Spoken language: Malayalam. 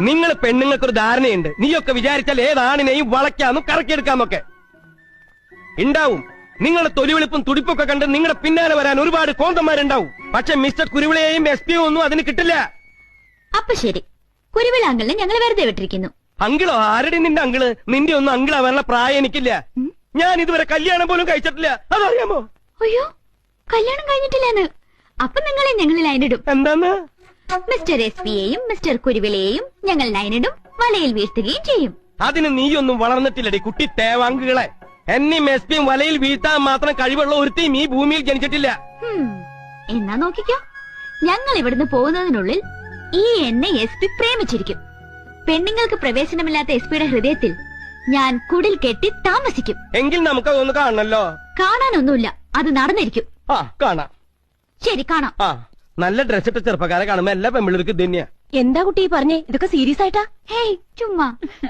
നിങ്ങൾ പെണ്ണുങ്ങൾക്കൊരു ധാരണയുണ്ട്. നീയൊക്കെ വിചാരിച്ചാൽ ഏതാണിനെയും വളയ്ക്കാന്നും കറക്കിയെടുക്കാന്നൊക്കെ ഉണ്ടാവും. നിങ്ങളുടെ തൊലിവെളുപ്പും തുടിപ്പൊക്കെ കണ്ട് നിങ്ങളുടെ പിന്നാലെ വരാൻ ഒരുപാട് കോന്തന്മാരുണ്ടാവും. പക്ഷെ മിസ്റ്റർ കുരുവിളയെയും SP ഒന്നും അതിന് കിട്ടില്ല. അപ്പൊ ശരി, കുരുവിള അങ്കിളിനെ ഞങ്ങൾ വെറുതെ വിട്ടിരിക്കുന്നു. അങ്കിളോ? ആരുടെ നിന്റെ അങ്കിള്? നിന്റെ ഒന്നും അങ്കിളാവാനുള്ള പ്രായം എനിക്കില്ല. ഞാൻ ഇതുവരെ കല്യാണം പോലും കഴിച്ചിട്ടില്ല. അതറിയാമോ? അയ്യോ, കല്യാണം കഴിഞ്ഞിട്ടില്ലെന്ന്. അപ്പൊ നിങ്ങളെ ഞങ്ങൾ ലൈനിടും. എന്താന്ന്? മിസ്റ്റർ SP-യെയും മിസ്റ്റർ കുരുവിളയെയും ഞങ്ങൾ ലൈനിടും, വലയിൽ വീഴ്ത്തുകയും ചെയ്യും. അതിന് നീയൊന്നും വളർന്നിട്ടില്ലടി കുട്ടി തേവാങ്കുകളെ. എന്നെയും SP-യും വലയിൽ വീഴ്ത്താൻ മാത്രം കഴിവുള്ള ഒരുത്തിയും ഈ ഭൂമിയിൽ ജനിച്ചിട്ടില്ല. എന്നാ നോക്കിക്കോ, ഞങ്ങൾ ഇവിടുന്ന് പോകുന്നതിനുള്ളിൽ ഈ എന്നെ SP പ്രേമിച്ചിരിക്കും. പെണ്ണുങ്ങൾക്ക് പ്രവേശനമില്ലാത്ത SP-യുടെ ഹൃദയത്തിൽ ഞാൻ കുടിൽ കെട്ടി താമസിക്കും. എങ്കിൽ നമുക്ക് അതൊന്ന് കാണണല്ലോ. കാണാനൊന്നുമില്ല, അത് നടന്നിരിക്കും. കാണാം. ശരി, കാണാം. നല്ല ഡ്രസ് ഇട്ട ചെറുപ്പക്കാരെ കാണുമ്പോ എല്ലാ പെമ്പിള്ളേർക്ക് ഇത് തന്നെയാ. എന്താ കുട്ടി പറഞ്ഞേ? ഇതൊക്കെ സീരിയസ് ആയിട്ടാ? ഹേയ്, ചുമ്മാ.